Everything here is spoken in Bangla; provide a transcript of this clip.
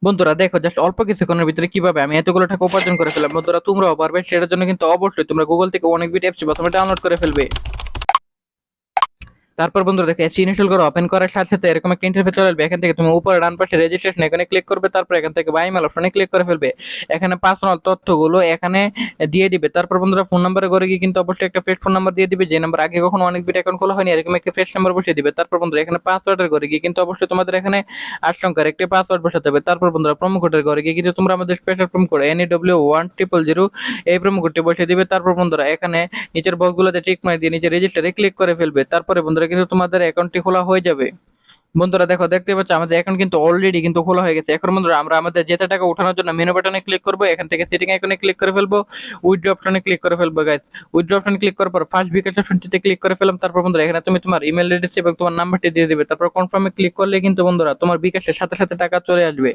বন্ধুরা দেখো জাস্ট অল্প কিছুক্ষণের ভিতরে কিভাবে আমি এতগুলো টাকা উপার্জন করে ফেললাম। বন্ধুরা তোমরাও পারবে, সেটার জন্য কিন্তু অবশ্যই তোমরা গুগল থেকে অনেক বিট অ্যাপস প্রথমে ডাউনলোড করে ফেলবে। তারপর বন্ধুরা দেখো অ্যাপস ইনস্টল করে ওপেন করার সাথে সাথে এরকম একটা ইন্টারফেস চলে আসবে। এখান থেকে তুমি উপরে ডান পাশে রেজিস্ট্রেশন এখানে ক্লিক করবে, তারপর এখান থেকে বাই মেল অপশনে ক্লিক করে ফেলবে। এখানে পার্সোনাল তথ্যগুলো এখানে দিয়ে দিবে। তারপর বন্ধুরা ফোন নাম্বারে করে গিয়ে কিন্তু অবশ্যই একটা ফ্রেশ ফোন নাম্বার দিয়ে দিবে, যে নাম্বার আগে কখনো অনেক বিট অ্যাকাউন্ট খোলা হয়নি, এরকম একটা ফ্রেশ নাম্বার বসিয়ে দিবে। তারপর বন্ধুরা এখানে পাসওয়ার্ডের করে গিয়ে কিন্তু অবশ্যই তোমাদের এখানে 8 সংখ্যার একটি পাসওয়ার্ড বসাতে হবে। তারপর বন্ধুরা প্রোমো কোডের করে গিয়ে কিন্তু তোমরা আমাদের স্পেশাল প্রোমো কোড NEW1000 এই প্রোমো কোডটি বসিয়ে দিবে। তারপর বন্ধুরা এখানে নিচের বক্সগুলোতে টিক মার দিয়ে নিচে রেজিস্টারে ক্লিক করে ফেলবে। তারপরে বন্ধুরা কিন্তু তোমাদের অ্যাকাউন্টটি খোলা হয়ে যাবে। বন্ধুরা দেখো দেখতে পাচ্ছ আমাদের অ্যাকাউন্ট কিন্তু অলরেডি কিন্তু খোলা হয়ে গেছে। এখন বন্ধুরা আমরা আমাদের জেতা টাকা ওঠানোর জন্য মেনু বাটনে ক্লিক করব, এখান থেকে সেটিং আইকনে ক্লিক করে ফেলবো, উইথড্র অপশনে ক্লিক করে ফেলবো গাইস। উইথড্র অপশনে ক্লিক করার পর ফার্স্ট বিকাশ অপশনটিতে ক্লিক করে ফেললাম। তারপর বন্ধুরা এখানে তুমি তোমার ইমেল অ্যাড্রেস এবং তোমার নাম্বারটি দিয়ে দিবে। তারপর কনফার্মে ক্লিক করলে কিন্তু বন্ধুরা তোমার বিকাশের সাথে সাথে টাকা চলে আসবে।